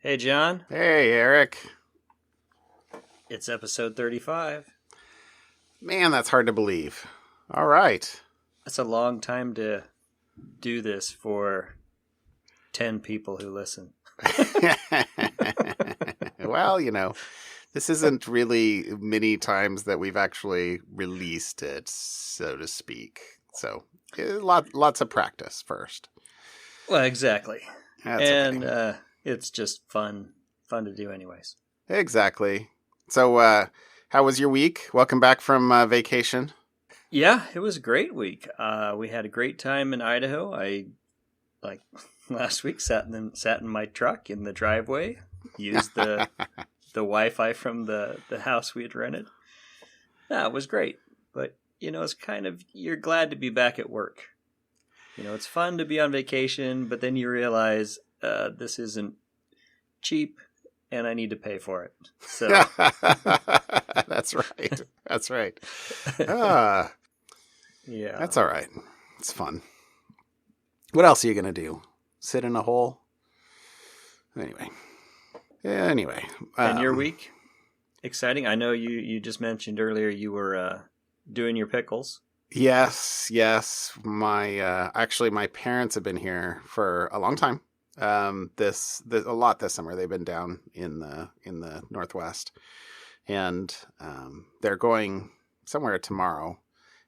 Hey, John. Hey, Eric. It's episode 35. Man, that's hard to believe. All right. That's a long time to do this for 10 people who listen. Well, this isn't really many times that we've actually released it, so to speak. So, lots of practice first. Well, exactly. That's and okay. It's just fun to do anyways. Exactly. So, how was your week? Welcome back from vacation. Yeah, it was a great week. We had a great time in Idaho. I, last week, sat in my truck in the driveway, used the Wi-Fi from the house we had rented. Yeah, it was great. But, it's kind of, you're glad to be back at work. It's fun to be on vacation, but then you realize this isn't cheap and I need to pay for it. So That's right. That's right. Yeah. That's all right. It's fun. What else are you going to do? Sit in a hole? Anyway. And your week? Exciting. I know you just mentioned earlier you were doing your pickles. Yes. Actually, my parents have been here for a long time. This a lot this summer. They've been down in the Northwest, and they're going somewhere tomorrow,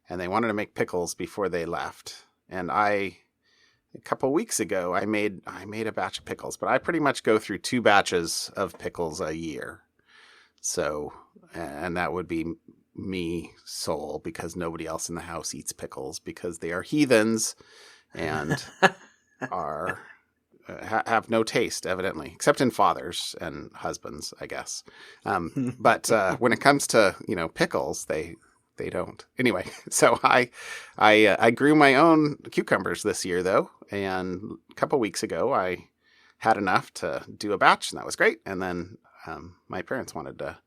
and they wanted to make pickles before they left. And a couple weeks ago, I made a batch of pickles, but I pretty much go through 2 batches of pickles a year. So, and that would be me sole, because nobody else in the house eats pickles because they are heathens and are have no taste, evidently, except in fathers and husbands, I guess. But when it comes to pickles, they don't. Anyway, so I grew my own cucumbers this year, though, and a couple weeks ago I had enough to do a batch, and that was great. And then my parents wanted to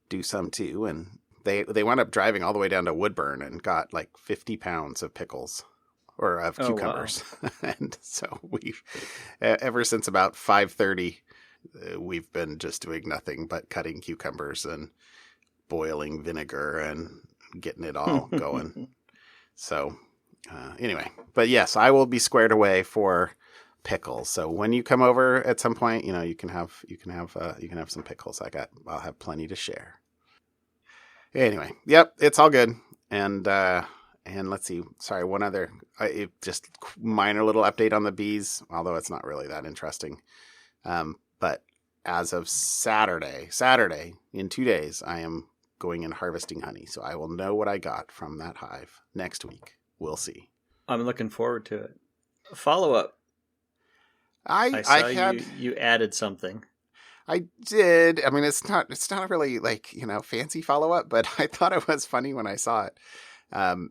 do some too, and they wound up driving all the way down to Woodburn and got like 50 pounds of pickles, or of cucumbers. Wow. And so we've, ever since about 5:30, we've been just doing nothing but cutting cucumbers and boiling vinegar and getting it all going. So anyway, but yes, I will be squared away for pickles. So when you come over at some point, you can have some pickles. I'll have plenty to share. Anyway, yep, it's all good. And let's see. Sorry, one other just minor little update on the bees, although it's not really that interesting. But as of Saturday, in 2 days, I am going and harvesting honey. So I will know what I got from that hive next week. We'll see. I'm looking forward to it. Follow up. I saw had you added something. I did. I mean, it's not really fancy follow up, but I thought it was funny when I saw it.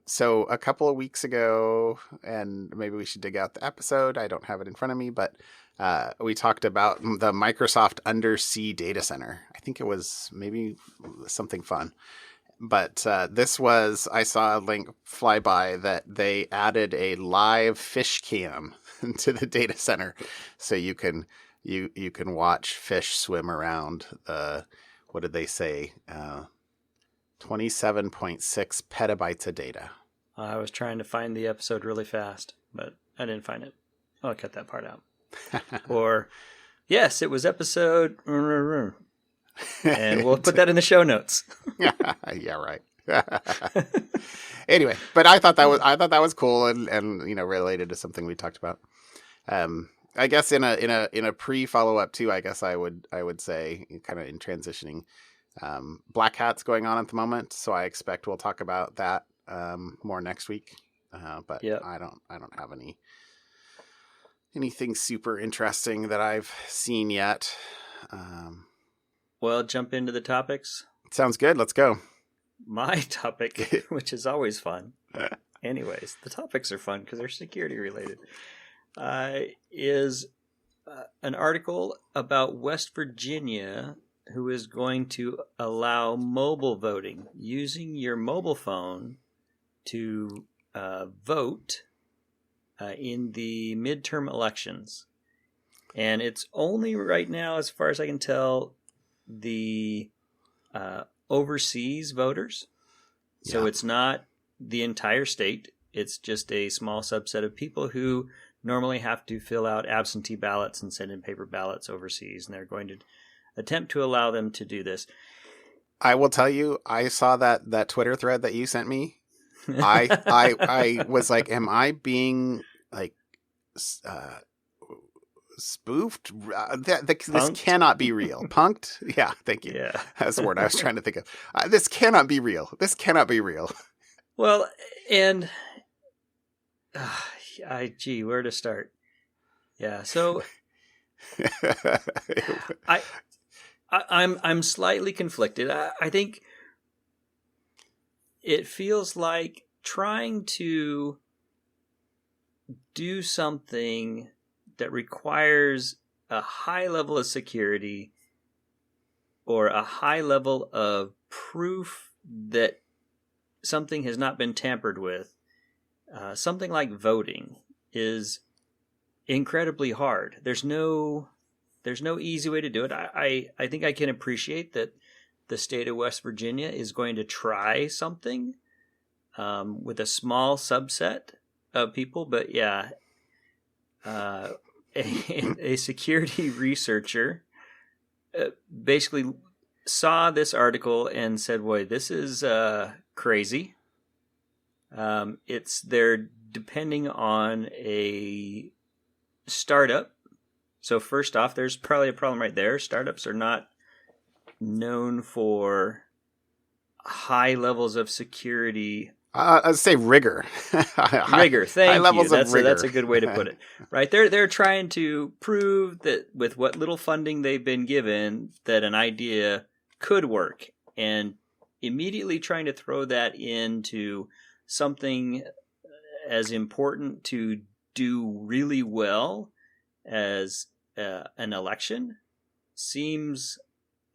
So a couple of weeks ago, and maybe we should dig out the episode. I don't have it in front of me, but we talked about the Microsoft Undersea Data Center. I think it was maybe something fun. But I saw a link fly by that they added a live fish cam to the data center, so you can watch fish swim around. What did they say? 27.6 petabytes of data. I was trying to find the episode really fast, but I didn't find it. I'll cut that part out. Or, yes, it was episode... And we'll put that in the show notes. Yeah, right. Anyway, but I thought that was cool and related to something we talked about. I guess in a pre follow up too. I guess I would say, kind of in transitioning, Black Hat's going on at the moment, so I expect we'll talk about that more next week. But yep. I don't have anything super interesting that I've seen yet. Well, jump into the topics. Sounds good. Let's go. My topic, which is always fun. Anyways, the topics are fun because they're security related. Is an article about West Virginia, who is going to allow mobile voting, using your mobile phone to vote in the midterm elections. And it's only right now, as far as I can tell, the overseas voters. So it's not the entire state. It's just a small subset of people who normally have to fill out absentee ballots and send in paper ballots overseas. And they're going to attempt to allow them to do this. I will tell you, I saw that Twitter thread that you sent me. I was like, am I being like spoofed? This cannot be real. Punked? Yeah, thank you. Yeah. That's the word I was trying to think of. This cannot be real. This cannot be real. Well, and gee, where to start? Yeah, so I'm slightly conflicted. I think it feels like trying to do something that requires a high level of security or a high level of proof that something has not been tampered with. Something like voting is incredibly hard. There's no easy way to do it. I think I can appreciate that the state of West Virginia is going to try something with a small subset of people. But yeah, a security researcher basically saw this article and said, boy, this is crazy. They're depending on a startup. So first off, there's probably a problem right there. Startups are not known for high levels of security. I'd say rigor. Rigor, thank you. Levels of rigor. That's a good way to put it. Right? They're trying to prove that with what little funding they've been given, that an idea could work, and immediately trying to throw that into something as important to do really well as an election seems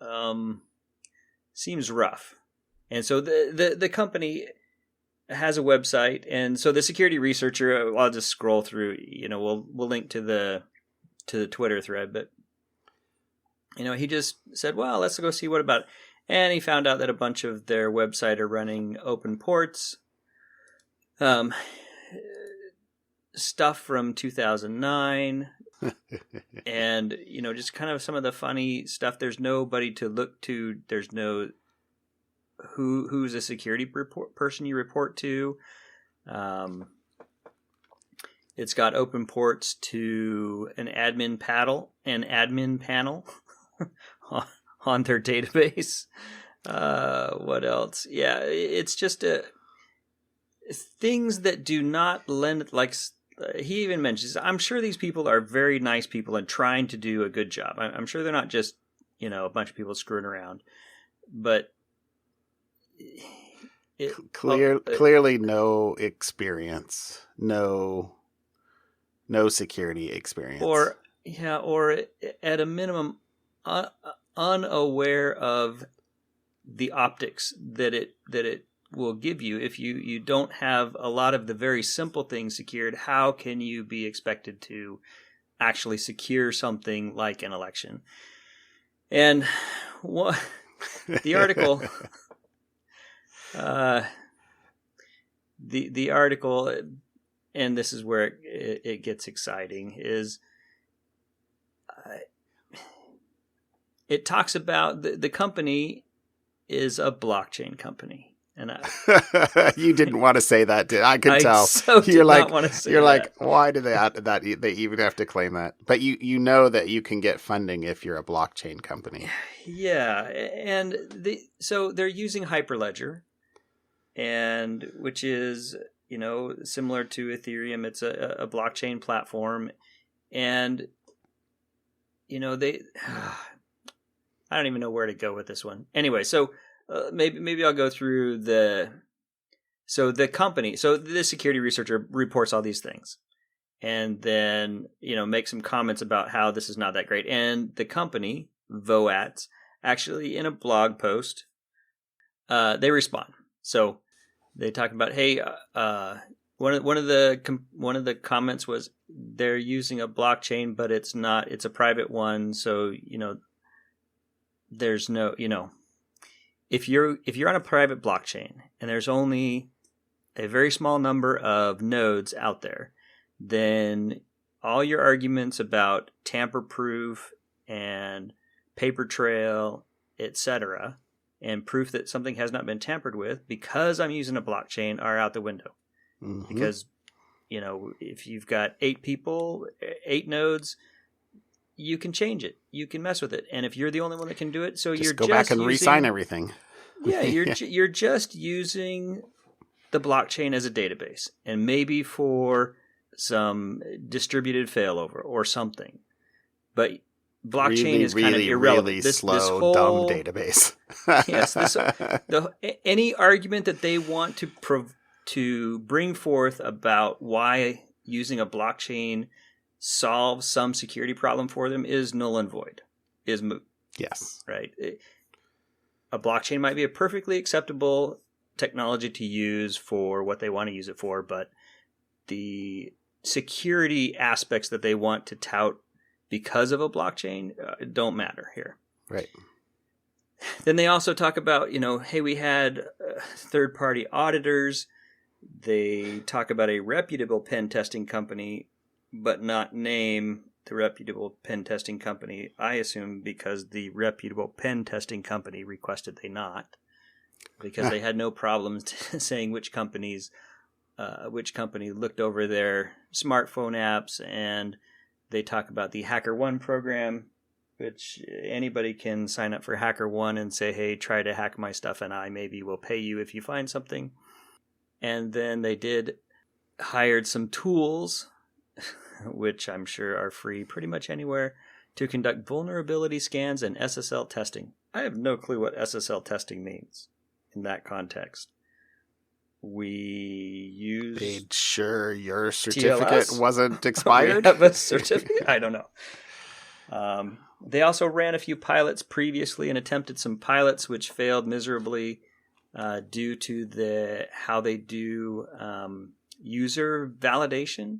rough. And so the company has a website, and so the security researcher, I'll just scroll through, we'll link to the Twitter thread, but he just said, well, let's go see what about it. And he found out that a bunch of their website are running open ports, stuff from 2009, and just kind of some of the funny stuff. There's nobody to look to. There's no who's a security person you report to. It's got open ports to an admin panel on their database. What else? Yeah, it's just things that do not lend, like he even mentions, I'm sure these people are very nice people and trying to do a good job. I'm sure they're not just, a bunch of people screwing around, but clearly no experience, no security experience, or at a minimum, unaware of the optics that it will give you. If you don't have a lot of the very simple things secured, how can you be expected to actually secure something like an election? And what the article, the article, and this is where it gets exciting, is it talks about the company is a blockchain company. And you didn't want to say that, did I? Could tell. You're like, want to say you're that. Like, why do they even have to claim that? But you know that you can get funding if you're a blockchain company. Yeah, and so they're using Hyperledger, and which is similar to Ethereum. It's a blockchain platform, and they. I don't even know where to go with this one. Anyway, so. Maybe I'll go through the company. So the security researcher reports all these things, and then make some comments about how this is not that great. And the company Voat actually in a blog post, they respond. So they talk about, hey, one of the comments was, they're using a blockchain, but it's a private one. So, there's no, if you're on a private blockchain and there's only a very small number of nodes out there, then all your arguments about tamper-proof and paper trail, etc., and proof that something has not been tampered with because I'm using a blockchain are out the window. Mm-hmm. Because, if you've got 8 people, 8 nodes, you can change it. You can mess with it. And if you're the only one that can do it, so you're just go back and re-sign everything. Yeah, you're just using the blockchain as a database, and maybe for some distributed failover or something. But blockchain is kind of irrelevant. Really slow, dumb database. Yes, any argument that they want to bring forth about why using a blockchain solves some security problem for them is null and void, is moot. Yes. Right? A blockchain might be a perfectly acceptable technology to use for what they want to use it for, but the security aspects that they want to tout because of a blockchain don't matter here. Right. Then they also talk about, hey, we had third-party auditors. They talk about a reputable pen testing company, but not name the reputable pen testing company, I assume because the reputable pen testing company requested they not, because they had no problems saying which company looked over their smartphone apps, and they talk about the HackerOne program, which anybody can sign up for HackerOne and say, hey, try to hack my stuff and I maybe will pay you if you find something. And then they hired some tools, which I'm sure are free pretty much anywhere, to conduct vulnerability scans and SSL testing. I have no clue what SSL testing means in that context. We use... Made sure your certificate wasn't expired? We have a certificate? I don't know. They also ran a few pilots previously and attempted some pilots which failed miserably due to how they do user validation.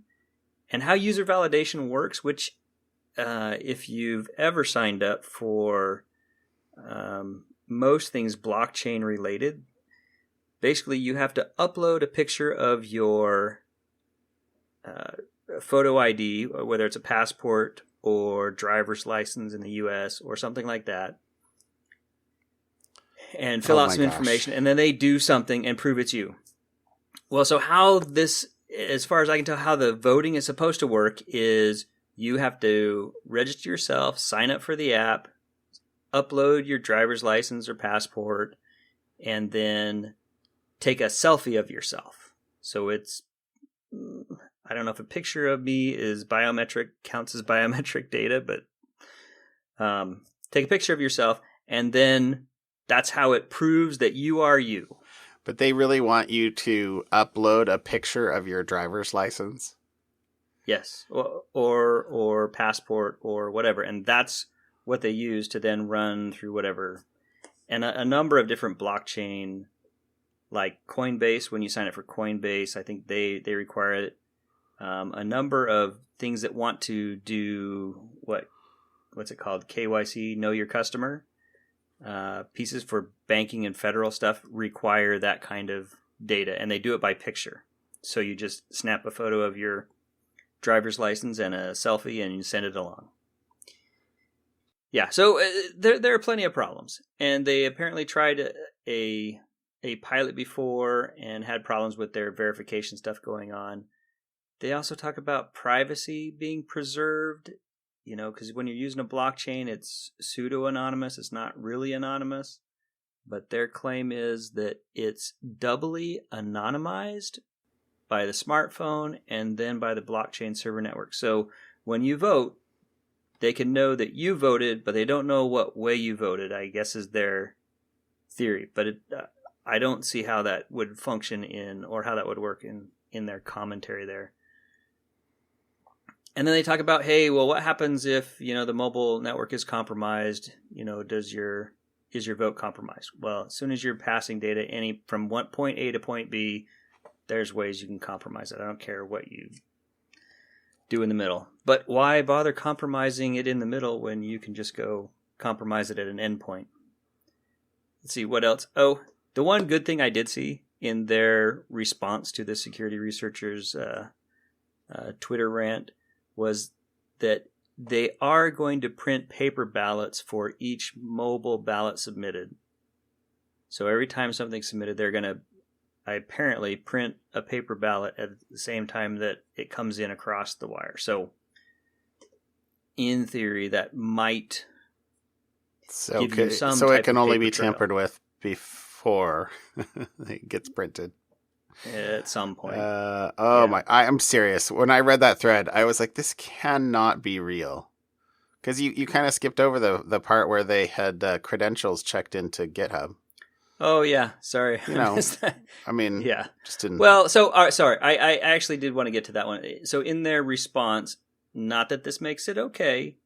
And how user validation works, which if you've ever signed up for most things blockchain related, basically you have to upload a picture of your photo ID, whether it's a passport or driver's license in the US or something like that, and fill out some information, and then they do something and prove it's you. Well, so how this... As far as I can tell, how the voting is supposed to work is you have to register yourself, sign up for the app, upload your driver's license or passport, and then take a selfie of yourself. So it's, I don't know if a picture of me counts as biometric data, but take a picture of yourself, and then that's how it proves that you are you. But they really want you to upload a picture of your driver's license? Yes, or passport or whatever. And that's what they use to then run through whatever. And a number of different blockchain, like Coinbase, when you sign up for Coinbase, I think they require it. A number of things that want to do, what's it called? KYC, know your customer. Pieces for banking and federal stuff require that kind of data, and they do it by picture. So you just snap a photo of your driver's license and a selfie, and you send it along. Yeah, so there are plenty of problems, and they apparently tried a pilot before and had problems with their verification stuff going on. They also talk about privacy being preserved. Because when you're using a blockchain, it's pseudo-anonymous. It's not really anonymous. But their claim is that it's doubly anonymized by the smartphone and then by the blockchain server network. So when you vote, they can know that you voted, but they don't know what way you voted, I guess is their theory. But I don't see how that would function or how that would work in their commentary there. And then they talk about, hey, well, what happens if, the mobile network is compromised? Is your vote compromised? Well, as soon as you're passing data from point A to point B, there's ways you can compromise it. I don't care what you do in the middle. But why bother compromising it in the middle when you can just go compromise it at an endpoint? Let's see, what else? Oh, the one good thing I did see in their response to the security researchers' Twitter rant was that they are going to print paper ballots for each mobile ballot submitted. So every time something's submitted, they're going to apparently print a paper ballot at the same time that it comes in across the wire. So in theory, that might give you some so type it can of only paper be trail tampered with before it gets printed. at some point. I'm serious. When I read that thread, I was like, this cannot be real. Because you kind of skipped over the part where they had credentials checked into GitHub. Oh, yeah. Sorry. You know, I mean, yeah. Just didn't. Well, so, sorry. I actually did want to get to that one. So in their response, not that this makes it okay,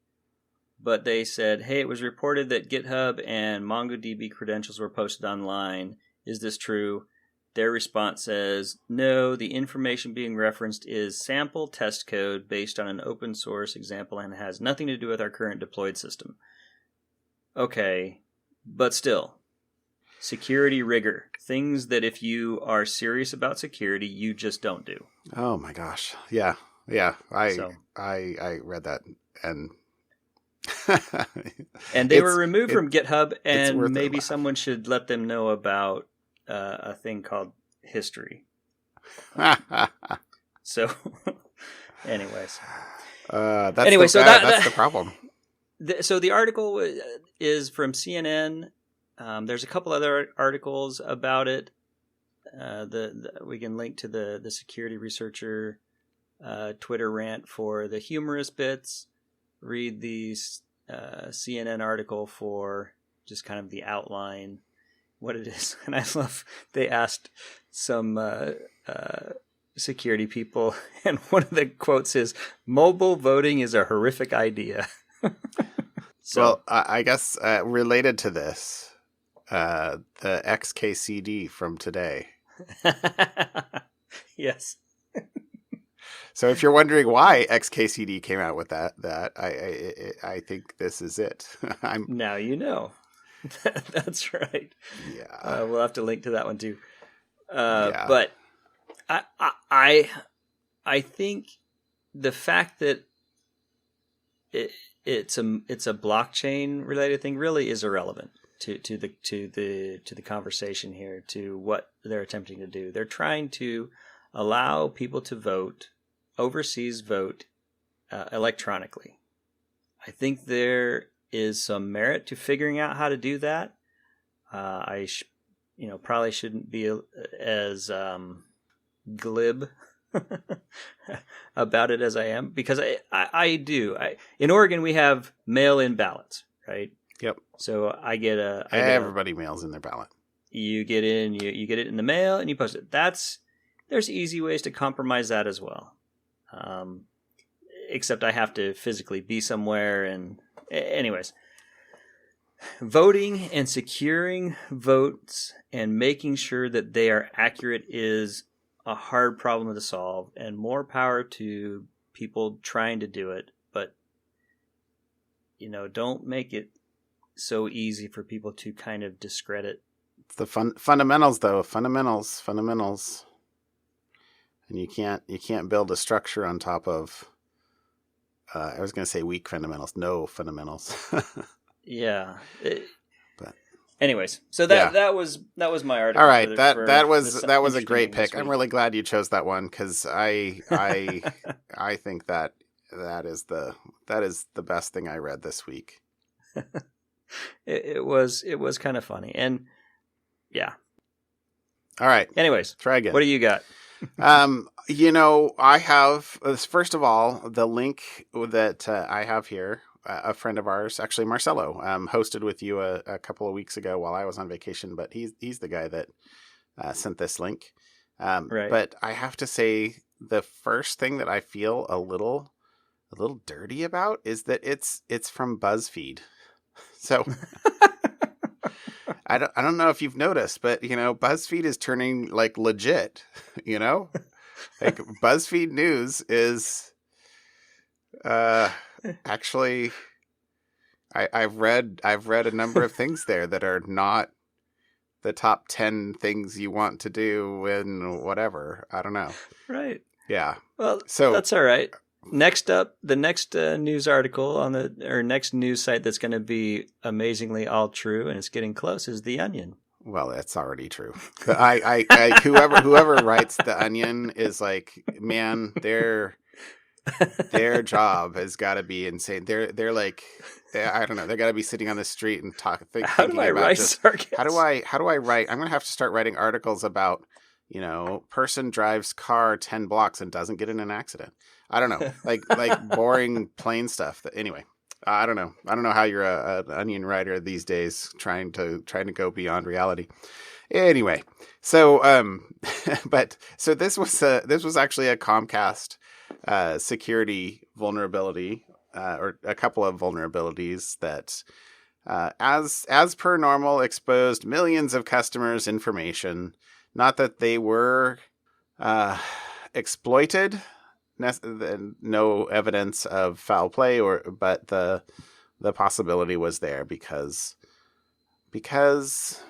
but they said, hey, it was reported that GitHub and MongoDB credentials were posted online. Is this true? Their response says, no, the information being referenced is sample test code based on an open source example and has nothing to do with our current deployed system. Okay, but still, security rigor. Things that if you are serious about security, you just don't do. Oh my gosh. Yeah. I read that and and they were removed from GitHub, and maybe someone should let them know about a thing called history. So, anyways. That's the problem. So the article is from CNN. There's a couple other articles about it. We can link to the security researcher Twitter rant for the humorous bits. Read the CNN article for just kind of the outline, what it is. And I love, they asked some security people, and one of the quotes is, mobile voting is a horrific idea. So, well, I guess related to this, the XKCD from today. Yes. So if you're wondering why XKCD came out with that I think this is it. Now you know. That's right. Yeah. We'll have to link to that one too. But I think the fact that it's a blockchain related thing really is irrelevant to the conversation here, to what they're attempting to do. They're trying to allow people to vote, overseas vote, electronically. I think there is some merit to figuring out how to do that. I probably shouldn't be as glib about it as I am, because I do. In Oregon, we have mail-in ballots, right? Yep. So everybody mails in their ballot. You get you get it in the mail and you post it. There's easy ways to compromise that as well. Except I have to physically be somewhere. And anyways, voting and securing votes and making sure that they are accurate is a hard problem to solve, and more power to people trying to do it. But, don't make it so easy for people to kind of discredit. It's the fundamentals, though. Fundamentals. And you can't build a structure on top of, I was going to say weak fundamentals. No fundamentals. Yeah. But anyways, so that was my article. All right, that was a great pick. I'm really glad you chose that one, because I think that is the best thing I read this week. It was kind of funny, and yeah. All right. Anyways, try again. What do you got? I have, first of all, the link that I have here. A friend of ours, actually Marcelo, hosted with you a couple of weeks ago while I was on vacation, but he's the guy that sent this link. Right. But I have to say, the first thing that I feel a little dirty about is that it's from BuzzFeed. So I don't know if you've noticed, but BuzzFeed is turning like legit. Like BuzzFeed News is Uh, actually, I've read a number of things there that are not the top 10 things you want to do in whatever. I don't know. Right. Yeah. Well, So that's all right. Next up, the next news article on next news site that's going to be amazingly all true, and it's getting close, is The Onion. well, that's already true. I whoever writes The Onion is like, man, their job has got to be insane. They're like, I don't know. They got to be sitting on the street and How do thinking I about write just sarcasm? how do I write? I'm gonna have to start writing articles about, person drives car 10 blocks and doesn't get in an accident. I don't know, like boring plain stuff. Anyway, I don't know. I don't know how you're an Onion writer these days, trying to go beyond reality. Anyway, so so this was actually a Comcast security vulnerability, or a couple of vulnerabilities that, as per normal, exposed millions of customers' information. Not that they were exploited, no evidence of foul play, but the possibility was there because because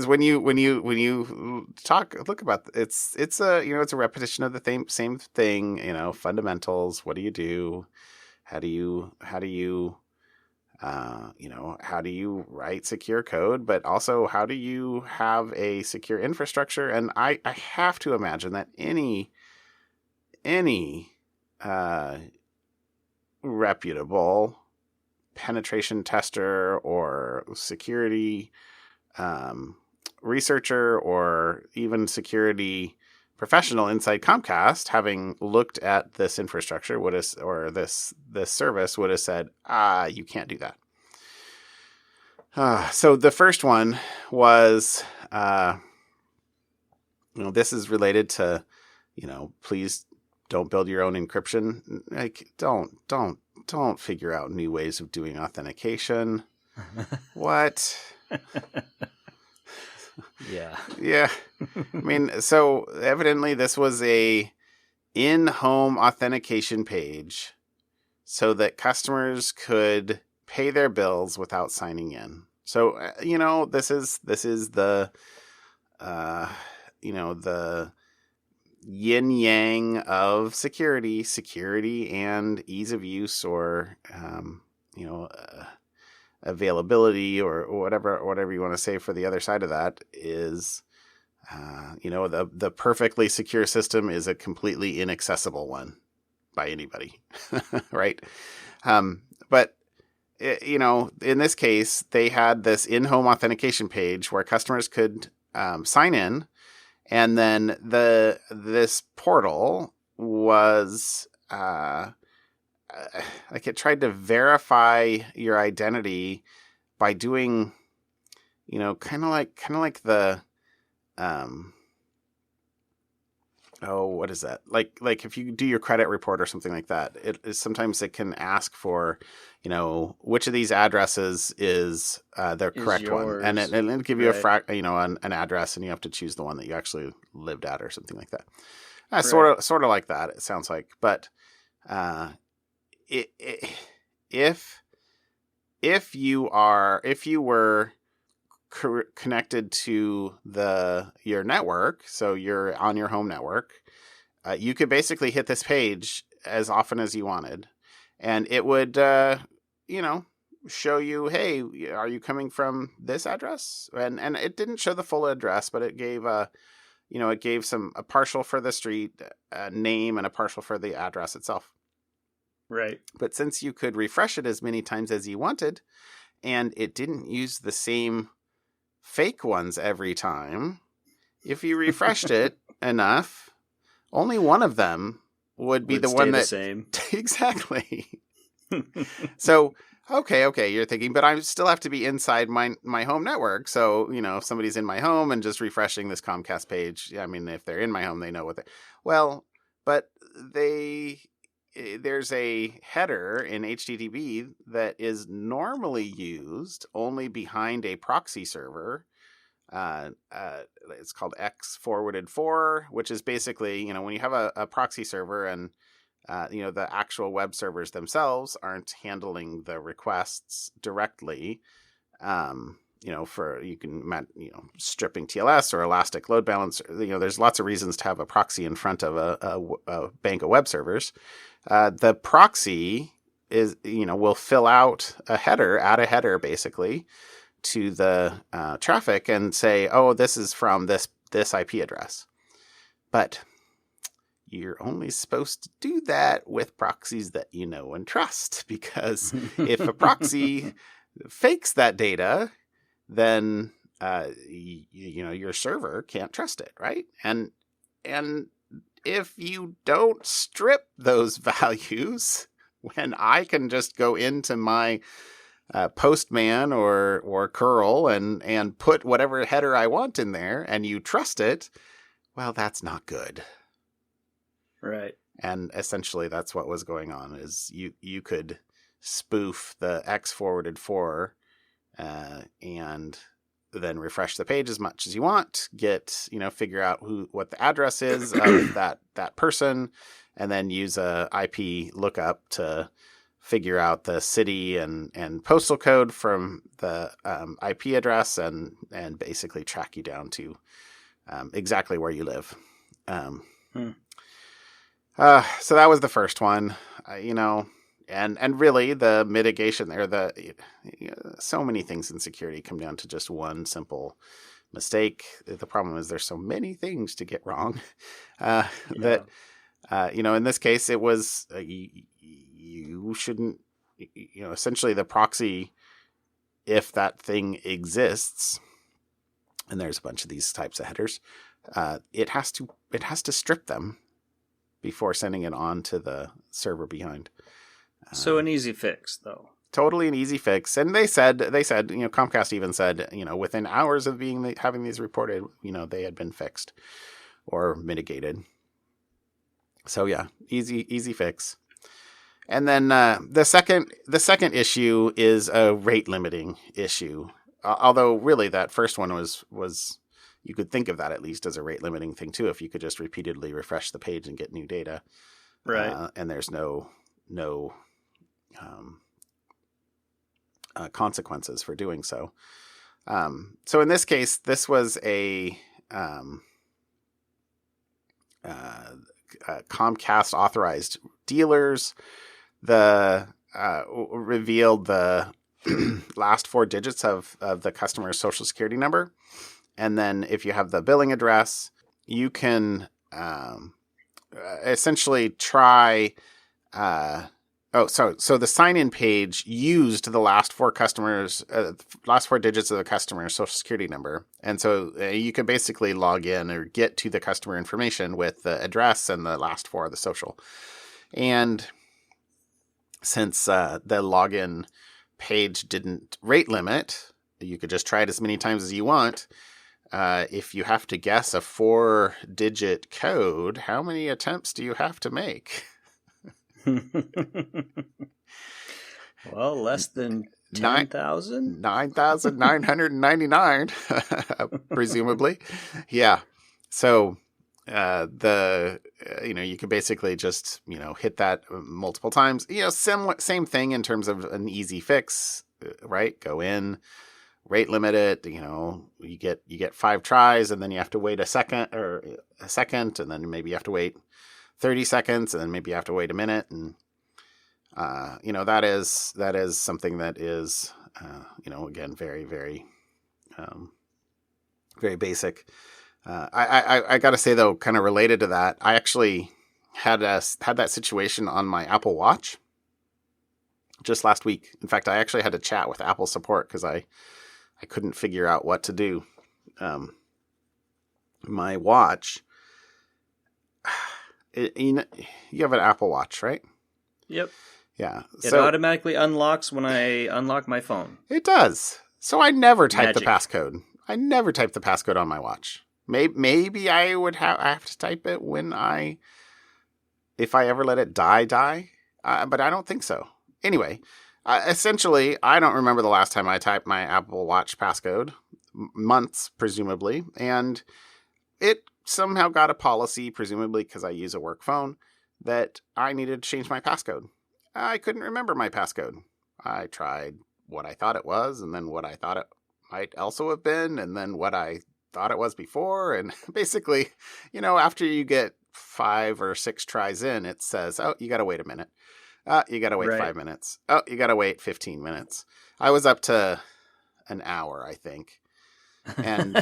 when you look about it's a repetition of the same thing, fundamentals. What do you do? How do you how do you write secure code, but also how do you have a secure infrastructure? And I have to imagine that any reputable penetration tester or security researcher or even security professional inside Comcast, having looked at this infrastructure, this service, would have said, you can't do that. So the first one was, this is related to, please don't build your own encryption. Like, don't figure out new ways of doing authentication. What? Yeah. Yeah. I mean, so evidently this was a in-home authentication page so that customers could pay their bills without signing in. So, this is the, the yin yang of security and ease of use, or, availability, or whatever you want to say for the other side of that is, the perfectly secure system is a completely inaccessible one by anybody, right? But in this case, they had this in-home authentication page where customers could sign in, and then this portal was like, it tried to verify your identity by doing, kind of like the what is that? Like if you do your credit report or something like that, sometimes it can ask for, which of these addresses is the correct one, and it'll give you an address, and you have to choose the one that you actually lived at or something like that. Sort of like that, it sounds like. But if you were connected to your network, so you're on your home network, you could basically hit this page as often as you wanted, and it would show you, hey, are you coming from this address? And it didn't show the full address, but it gave a partial for the street name and a partial for the address itself. Right. But since you could refresh it as many times as you wanted, and it didn't use the same fake ones every time, if you refreshed it enough, only one of them would be the one that same. Exactly. So okay, you're thinking, but I still have to be inside my home network. So, if somebody's in my home and just refreshing this Comcast page, I mean, if they're in my home, they know what but there's a header in HTTP that is normally used only behind a proxy server, it's called X forwarded for, which is basically, when you have a proxy server and the actual web servers themselves aren't handling the requests directly. For stripping TLS or elastic load balancer. There's lots of reasons to have a proxy in front of a bank of web servers. The proxy will fill out add a header basically to the traffic and say, oh, this is from this IP address. But you're only supposed to do that with proxies that you know and trust, because if a proxy fakes that data, then your server can't trust it, right? And if you don't strip those values, when I can just go into my Postman or curl and put whatever header I want in there, and you trust it, well, that's not good. Right. And essentially that's what was going on, is you could spoof the X forwarded for and then refresh the page as much as you want, figure out what the address is of that person, and then use a IP lookup to figure out the city and postal code from the IP address and basically track you down to exactly where you live. So that was the first one, and really the mitigation there, so many things in security come down to just one simple mistake. The problem is there's so many things to get wrong that, in this case, it was, you shouldn't, essentially the proxy, if that thing exists, and there's a bunch of these types of headers, it has to strip them before sending it on to the server behind. So an easy fix, though. Totally an easy fix. And they said, Comcast even said, within hours of having these reported, they had been fixed or mitigated. So yeah, easy fix. And then the second issue is a rate limiting issue. Although really that first one was you could think of that at least as a rate limiting thing too, if you could just repeatedly refresh the page and get new data. Right. And there's no consequences for doing so. So in this case, this was a Comcast authorized dealers. Revealed the last four digits of the customer's social security number. And then if you have the billing address, you can essentially try. So the sign-in page used the last four digits of the customer's social security number, and so you can basically log in or get to the customer information with the address and the last four of the social. And since the login page didn't rate limit, you could just try it as many times as you want. If you have to guess a 4-digit code, how many attempts do you have to make? Well, less than 10,000? 9,999, presumably. Yeah. So you can basically just, hit that multiple times. Same thing in terms of an easy fix, right? Go in, rate limit it. You get 5 tries, and then you have to wait a second, and then maybe you have to wait 30 seconds, and then maybe you have to wait a minute. And, that is something that is, again, very, very, very basic. I got to say, though, kind of related to that, I actually had that situation on my Apple Watch just last week. In fact, I actually had to chat with Apple support because I couldn't figure out what to do. My watch, you have an Apple Watch, right? Yep. Yeah. It automatically unlocks when I unlock my phone. It does. So I never type Magic. the passcode. I never type the passcode on my watch. Maybe I would have to type it if I ever let it die. But I don't think so. Anyway, essentially, I don't remember the last time I typed my Apple Watch passcode. months, presumably. And it somehow got a policy, presumably because I use a work phone, that I needed to change my passcode. I couldn't remember my passcode. I tried what I thought it was, and then what I thought it might also have been, and then what I thought it was before. And basically, after you get 5 or 6 tries in, it says, oh, you got to wait a minute. You got to wait 5 minutes. Oh, you got to wait 15 minutes. I was up to an hour, I think. And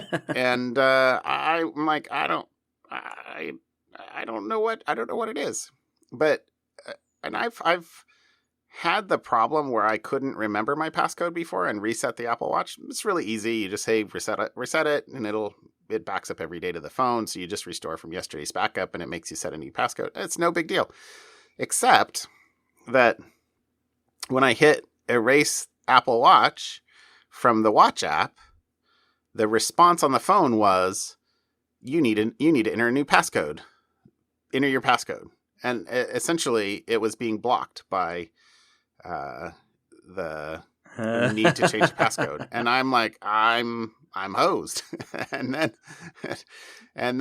I'm like, I don't know what it is. But and I've had the problem where I couldn't remember my passcode before and reset the Apple Watch. It's really easy. You just say reset it, and it backs up every day to the phone. So you just restore from yesterday's backup, and it makes you set a new passcode. It's no big deal, except that when I hit erase Apple Watch from the Watch app, the response on the phone was, you need to enter a new passcode. Enter your passcode. And essentially, it was being blocked by the need to change the passcode. And I'm like, I'm hosed. and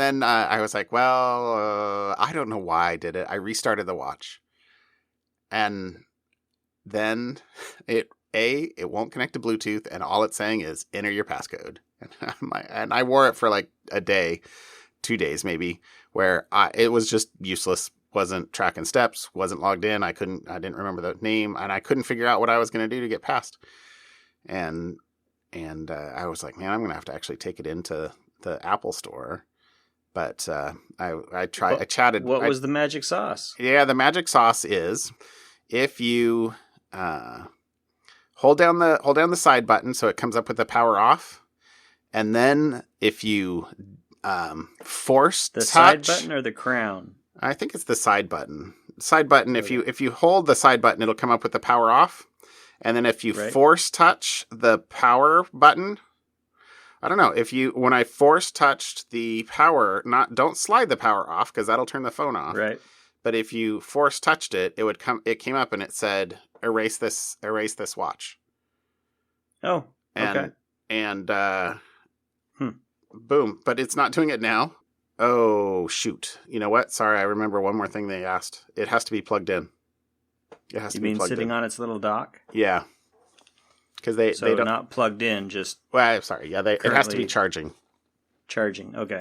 then I was like, well, I don't know why I did it. I restarted the watch. And then it won't connect to Bluetooth, and all it's saying is enter your passcode. And I wore it for like a day, 2 days maybe, where it was just useless. Wasn't tracking steps, wasn't logged in. I didn't remember the name, and I couldn't figure out what I was going to do to get past. And I was like, man, I'm going to have to actually take it into the Apple store. But I chatted. What was the magic sauce? Yeah, the magic sauce is if you hold down the side button so it comes up with the power off, and then if you force the touch, side button or the crown. I think it's the side button. Side button. Okay. If you hold the side button, it'll come up with the power off, and then if you force touch the power button, I don't know. When I force touched the power, don't slide the power off because that'll turn the phone off. Right. But if you force touched it, it came up and it said erase this watch. Oh. Okay. And boom. But it's not doing it now. Oh, shoot. You know what? Sorry, I remember one more thing they asked. It has to be plugged in. It has to be plugged in. You mean sitting on its little dock? Yeah. Because they don't... not plugged in, just... Well, I'm sorry. Yeah, it has to be charging. Charging, okay.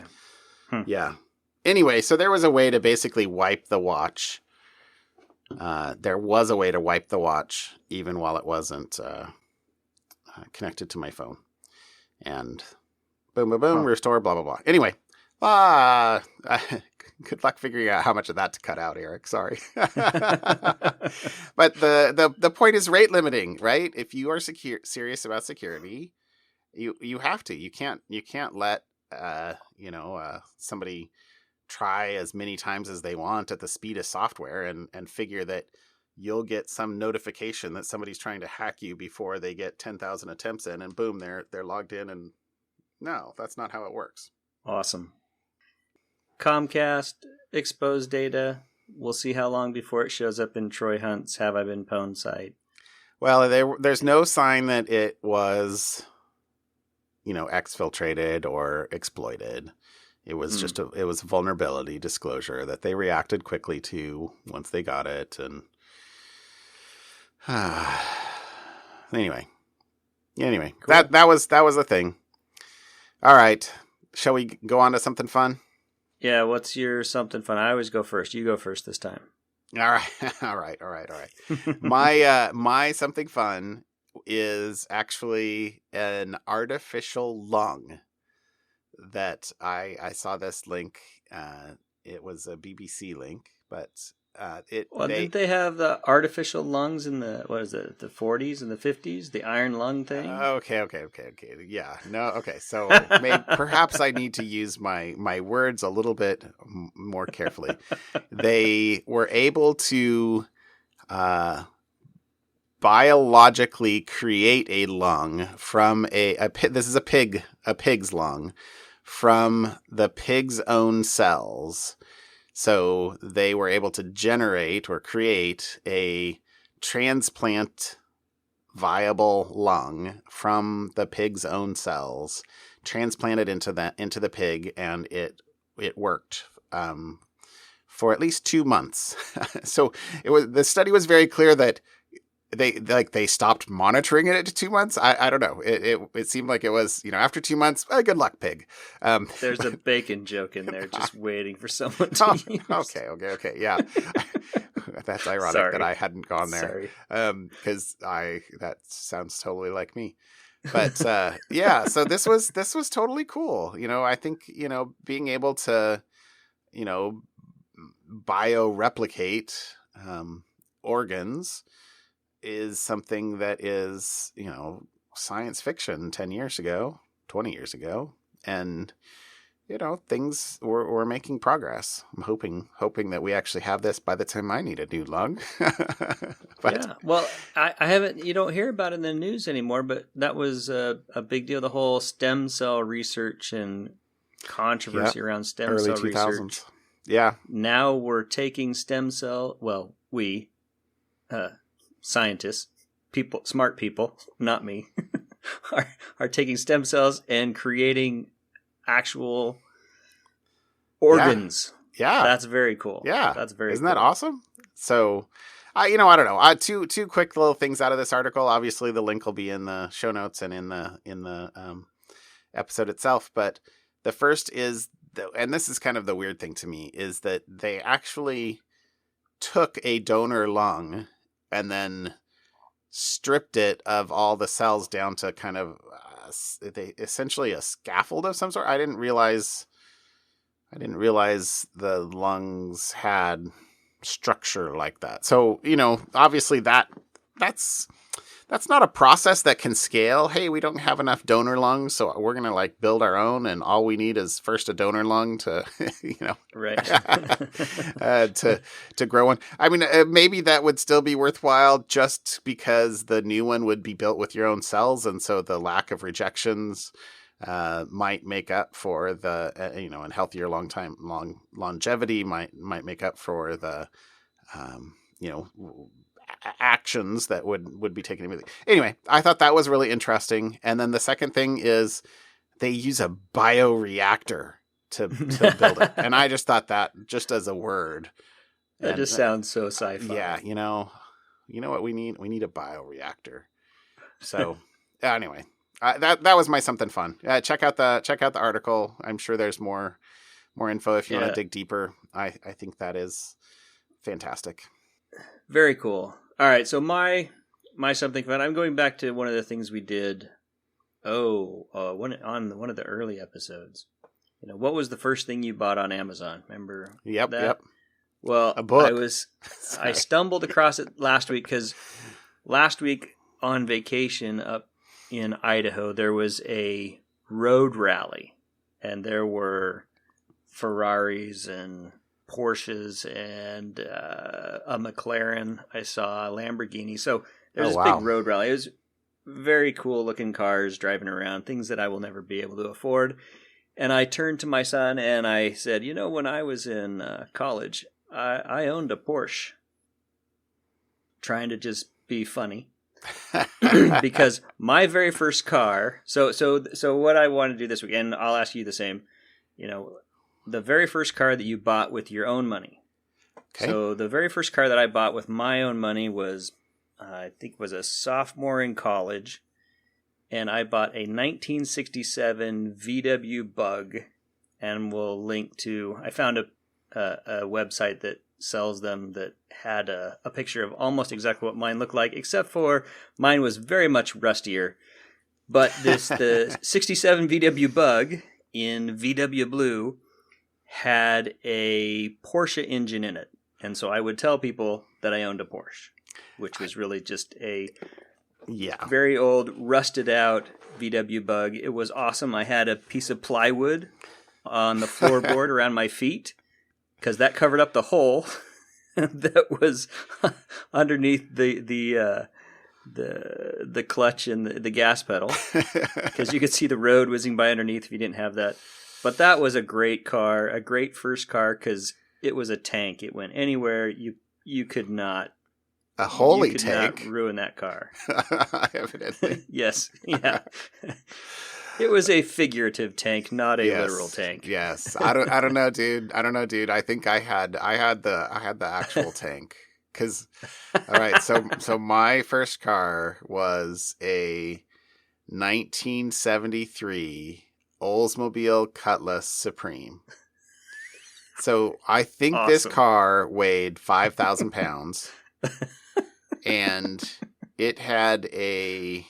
Yeah. Anyway, so there was a way to basically wipe the watch. There was a way to wipe the watch even while it wasn't connected to my phone. And boom, boom, boom, restore, blah, blah, blah. Anyway... good luck figuring out how much of that to cut out, Eric. Sorry. But the point is rate limiting, right? If you are serious about security, you have to. You can't let somebody try as many times as they want at the speed of software and figure that you'll get some notification that somebody's trying to hack you before they get 10,000 attempts in, and boom, they're logged in. And no, that's not how it works. Awesome. Comcast exposed data. We'll see how long before it shows up in Troy Hunt's Have I Been Pwned site. Well, there's no sign that it was, exfiltrated or exploited. It was just it was a vulnerability disclosure that they reacted quickly to once they got it. And anyway, cool. that was the thing. All right. Shall we go on to something fun? Yeah, what's your something fun? I always go first. You go first this time. All right. My something fun is actually an artificial lung that I saw this link. It was a BBC link, but didn't they have the artificial lungs in the 40s and the 50s, the iron lung thing? Okay. Yeah, no, okay. So perhaps I need to use my words a little bit more carefully. They were able to biologically create a lung from this is a pig's lung from the pig's own cells. So they were able to generate or create a transplant viable lung from the pig's own cells, transplanted into the pig, and it worked for at least 2 months. So the study was very clear that they stopped monitoring it at 2 months. I don't know. It seemed like it was, after 2 months, good luck, pig. There's a bacon joke in there, just waiting for someone to use. Okay. Yeah. That's ironic that I hadn't gone there. Sorry. Because that sounds totally like me. But yeah, so this was totally cool. I think, being able to, bioreplicate organs is something that is, science fiction 10 years ago, 20 years ago. And, things we're making progress. I'm hoping that we actually have this by the time I need a new lung. But, yeah. Well, I haven't, you don't hear about it in the news anymore, but that was a big deal. The whole stem cell research and controversy around stem early cell 2000s. research. Yeah. Now we're taking scientists, people, smart people, not me, are taking stem cells and creating actual organs. Yeah. That's very cool. Yeah. That's very Isn't cool. that awesome? So, I don't know. Two quick little things out of this article. Obviously, the link will be in the show notes and in the episode itself. But the first is, and this is kind of the weird thing to me, is that they actually took a donor lung and then stripped it of all the cells down to kind of essentially a scaffold of some sort. I didn't realize the lungs had structure like that. So, obviously that's not a process that can scale. Hey, we don't have enough donor lungs, so we're going to build our own, and all we need is first a donor lung to, right. to grow one. I mean, maybe that would still be worthwhile just because the new one would be built with your own cells. And so the lack of rejections might make up for the, and healthier longevity might make up for the, actions that would be taken immediately. Anyway, I thought that was really interesting. And then the second thing is they use a bioreactor to build it. And I just thought that, just as a word, That just sounds so sci-fi. Yeah, you know what we need? We need a bioreactor. So anyway, that was my something fun. Check out the article. I'm sure there's more info if you want to dig deeper. I think that is fantastic. Very cool. All right, so my something fun. I'm going back to one of the things we did. On one of the early episodes. What was the first thing you bought on Amazon? Remember? Yep. that? Yep. Well, a book. I stumbled across it last week because last week on vacation up in Idaho there was a road rally, and there were Ferraris and Porsches and a McLaren. I saw a Lamborghini. So there's this big road rally. It was very cool looking cars driving around, things that I will never be able to afford. And I turned to my son and I said, when I was in college, I owned a Porsche. Trying to just be funny. Because my very first car, so what I want to do this week, and I'll ask you the same, the very first car that you bought with your own money. Okay. So the very first car that I bought with my own money was, I think was a sophomore in college, and I bought a 1967 VW Bug, and we'll link to, I found a website that sells them that had a picture of almost exactly what mine looked like, except for mine was very much rustier. But the 67 VW Bug in VW Blue had a Porsche engine in it. And so I would tell people that I owned a Porsche, which was really just a very old, rusted out VW Bug. It was awesome. I had a piece of plywood on the floorboard around my feet because that covered up the hole that was underneath the clutch and the gas pedal, because you could see the road whizzing by underneath if you didn't have that. But that was a great car, a great first car, because it was a tank. It went anywhere. You could not A holy you could tank? not ruin that car. Evidently. Yes. Yeah. It was a figurative tank, not a literal tank. Yes. I don't know, dude. I think I had the actual tank. Cause all right, so my first car was a 1973 Oldsmobile Cutlass Supreme. So I think this Awesome. car weighed 5,000 pounds, and it had a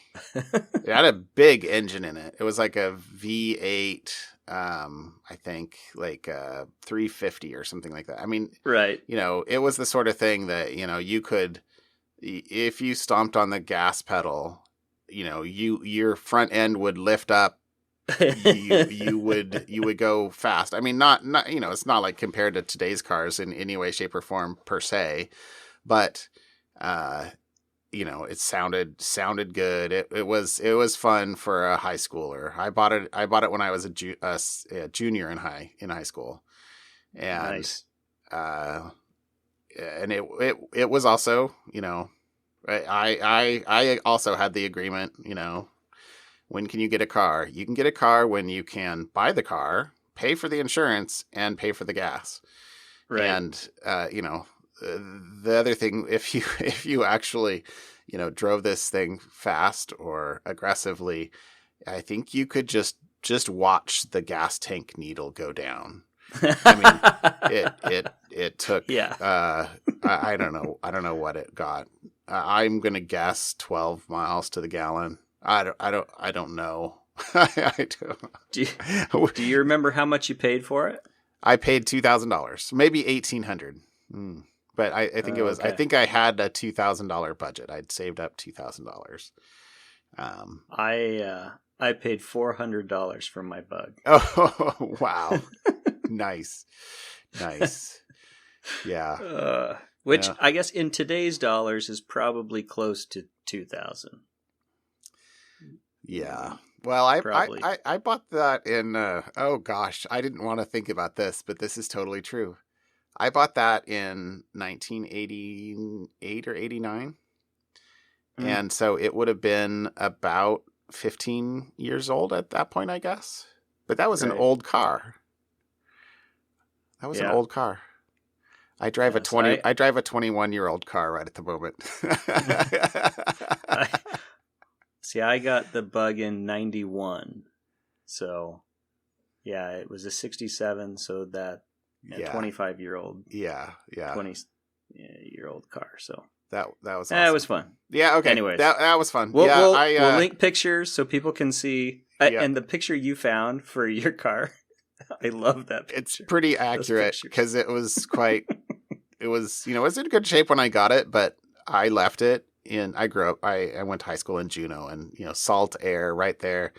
big engine in it. It was like a V8, I think like 350 or something like that. I mean, Right. it was the sort of thing that, you could, if you stomped on the gas pedal, your front end would lift up. you would go fast. I mean, not it's not like compared to today's cars in any way, shape, or form per se, but it sounded good. It was fun for a high schooler. I bought it when I was a junior in high school, and Nice. And it was also, I also had the agreement, when can you get a car? You can get a car when you can buy the car, pay for the insurance, and pay for the gas. Right. And the other thing, if you actually, drove this thing fast or aggressively, I think you could just watch the gas tank needle go down. I mean, it took. Yeah. I don't know what it got. I'm gonna guess 12 miles to the gallon. I don't know. I don't. Do you remember how much you paid for it? I paid $2,000, maybe $1,800. But I think it was. Okay. I think I had a $2,000 budget. I'd saved up $2,000. I paid $400 for my bug. Oh wow! Nice. Yeah. Which I guess in today's dollars is probably close to 2,000. Yeah. Well, I bought that in. Oh gosh, I didn't want to think about this, but this is totally true. I bought that in 1988 or 89, and so it would have been about 15 years old at that point, I guess. But that was an old car. An old car. I drive a 21-year-old car right at the moment. I got the bug in 91. So, yeah, it was a 67, so that 25-year-old. Yeah. 20-year-old car, so. That was awesome. It was fun. Yeah, okay. Anyways. That was fun. We'll link pictures so people can see. And the picture you found for your car, I love that picture. It's pretty accurate because it was quite... it was in good shape when I got it, but I left it in... I went to high school in Juneau, and, salt air right there.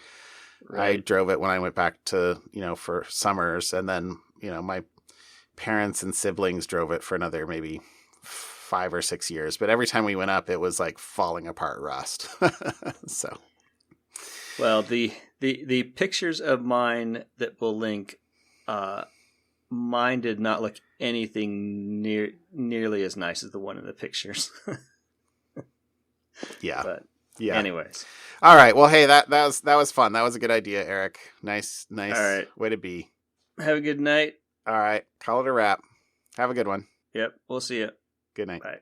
Right. I drove it when I went back to, for summers, and then, my parents and siblings drove it for another maybe 5 or 6 years, but every time we went up, it was like falling apart rust. So, well, the pictures of mine that we'll link, mine did not look anything nearly as nice as the one in the pictures. Yeah. But yeah. Anyways. All right. Well, hey, that was fun. That was a good idea, Eric. Nice. All right. Way to be. Have a good night. All right. Call it a wrap. Have a good one. Yep. We'll see you. Good night. Bye.